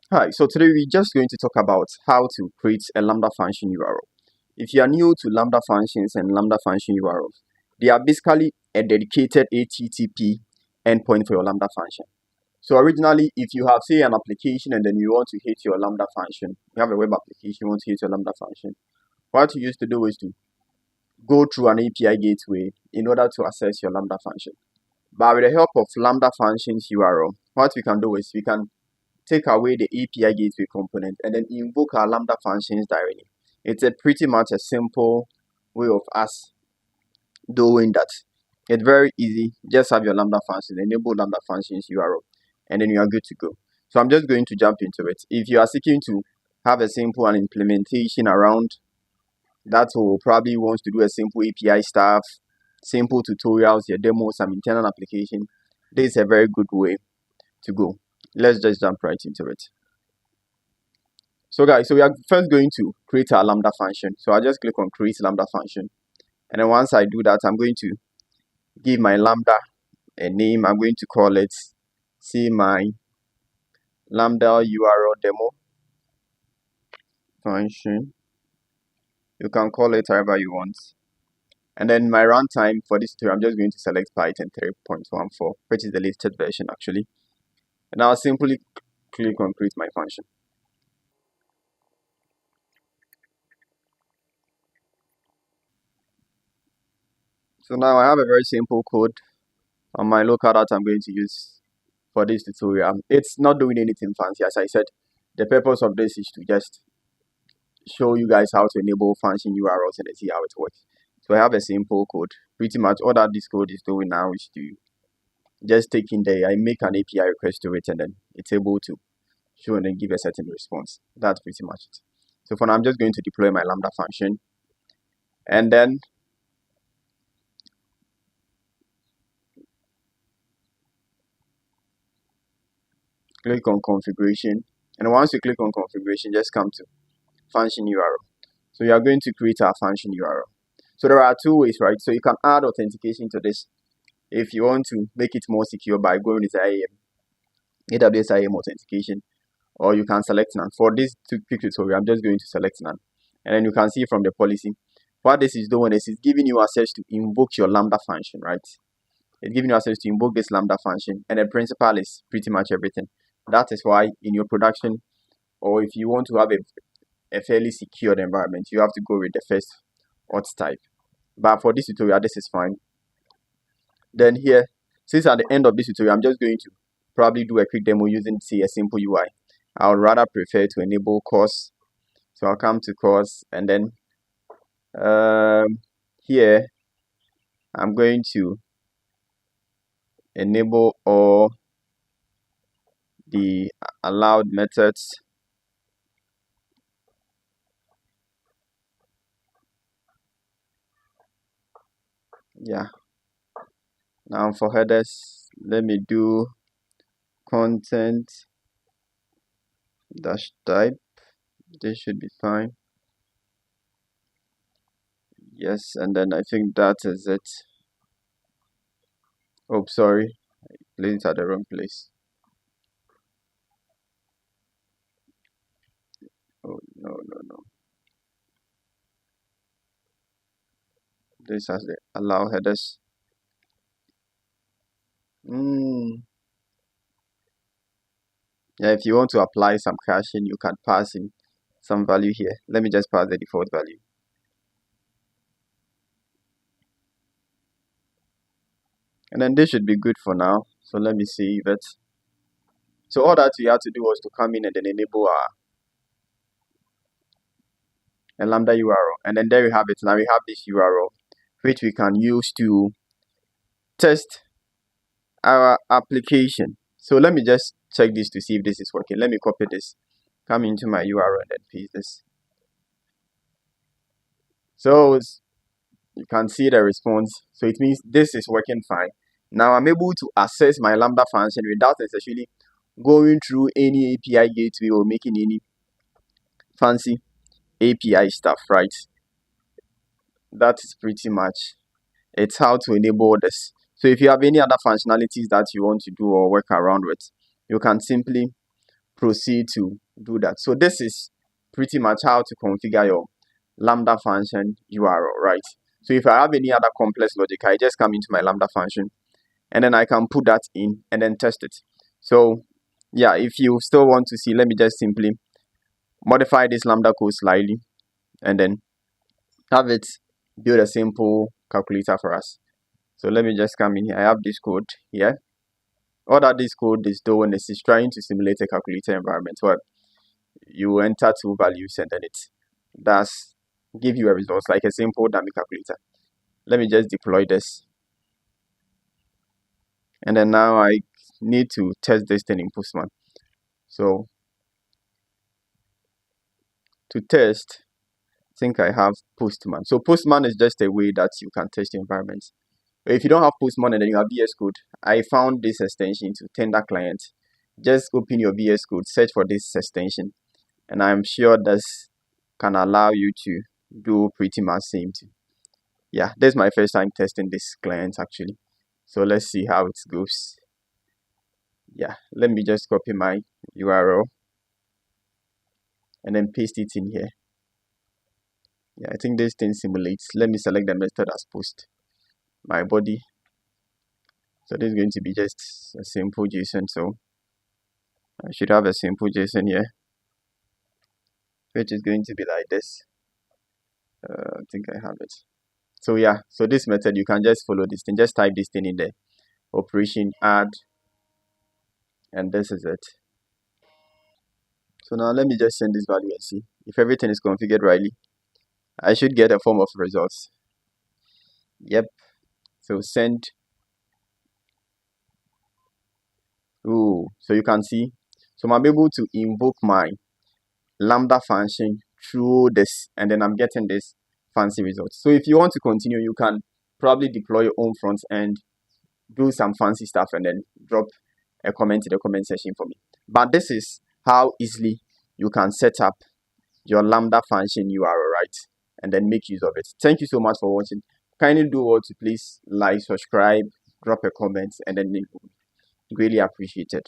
Hi, so today we're just going to talk about how to create a Lambda Function URL. If you are new to Lambda Functions and Lambda Function URLs, they are basically a dedicated HTTP endpoint for your Lambda function. So originally, if you have, say, an application and then you want to hit your Lambda function, you have a web application, you want to hit your Lambda function, what you used to do is to go through an API gateway in order to access your Lambda function. But with the help of Lambda Functions URL, what we can do is we can take away the API gateway component and then invoke our Lambda functions directly. It's a pretty much a simple way of us doing that. It's very easy. Just have your Lambda function, enable Lambda functions URL, and then you are good to go. So I'm just going to jump into it. If you are seeking to have a simple implementation around that, or probably wants to do a simple API stuff, simple tutorials, your demo, some internal application, this is a very good way to go. Let's just jump right into it. So guys, so we are first going to create our Lambda function. So I just click on create Lambda function. And then once I do that, I'm going to give my Lambda a name. I'm going to call it, say, my Lambda URL demo function. You can call it however you want. And then my runtime for this tutorial, I'm just going to select Python 3.14, which is the latest version actually. And I'll simply click on create my function. So now I have a very simple code on my local data I'm going to use for this tutorial. It's not doing anything fancy. As I said, the purpose of this is to just show you guys how to enable function URLs and see how it works. So I have a simple code. Pretty much all that this code is doing now is to just take in there, I make an API request to it, and then it's able to show and then give a certain response. That's pretty much it. So for now, I'm just going to deploy my Lambda function, and then click on configuration. And once you click on configuration, just come to function URL. So you are going to create our function URL. So there are two ways, right? So you can add authentication to this if you want to make it more secure by going with AWS IAM authentication, or you can select none. For this quick tutorial, I'm just going to select none. And then you can see from the policy, what this is doing is it's giving you access to invoke your Lambda function, right? It's giving you access to invoke this Lambda function, and the principal is pretty much everything. That is why in your production, or if you want to have a fairly secured environment, you have to go with the first auth type. But for this tutorial, this is fine. Then here, since at the end of this tutorial, I'm just going to probably do a quick demo using, say, a simple UI. I would rather prefer to enable course. So I'll come to course, and then here I'm going to enable all the allowed methods. Yeah. Now for headers, let me do content dash type. This should be fine. Yes, and then I think that is it. Oh, sorry, I placed it at the wrong place. Oh, no. This has the allow headers. Yeah, if you want to apply some caching, you can pass in some value here. Let me just pass the default value. And then this should be good for now. So let me save it. So all that we had to do was to come in and then enable a Lambda URL. And then there we have it. Now we have this URL, which we can use to test our application. So let me just check this to see if this is working. Let me copy this, come into my URL and then paste this. So you can see the response. So it means this is working fine. Now I'm able to access my Lambda function without necessarily going through any API gateway or making any fancy API stuff, right? That is pretty much it's how to enable this. So if you have any other functionalities that you want to do or work around with, you can simply proceed to do that. So this is pretty much how to configure your Lambda function URL, right? So if I have any other complex logic, I just come into my Lambda function and then I can put that in and then test it. So yeah, if you still want to see, let me just simply modify this Lambda code slightly and then have it build a simple calculator for us. So let me just come in here. I have this code here. All that this code is doing is trying to simulate a calculator environment where you enter two values and then it does give you a result like a simple dummy calculator. Let me just deploy this. And then now I need to test this thing in Postman. So to test, I think I have Postman. So Postman is just a way that you can test environments. If you don't have Postman and then you have VS Code, I found this extension to Tender Client. Just open your VS Code, search for this extension, and I'm sure this can allow you to do pretty much same too. Yeah, this is my first time testing this client actually. So let's see how it goes. Yeah, let me just copy my URL and then paste it in here. Yeah, I think this thing simulates. Let me select the method as post. My body. So this is going to be just a simple JSON. So I should have a simple JSON here, which is going to be like this. I think I have it. So yeah, so this method, you can just follow this thing. Just type this thing in there. Operation add. And this is it. So now let me just send this value and see. If everything is configured rightly, I should get a form of results. Yep. So send. Ooh, so you can see. So I'm able to invoke my Lambda function through this, and then I'm getting this fancy result. So if you want to continue, you can probably deploy your own front end, do some fancy stuff, and then drop a comment in the comment section for me. But this is how easily you can set up your Lambda function URL, right? And then make use of it. Thank you so much for watching. Kindly do all to please like, subscribe, drop a comment, and then greatly appreciated.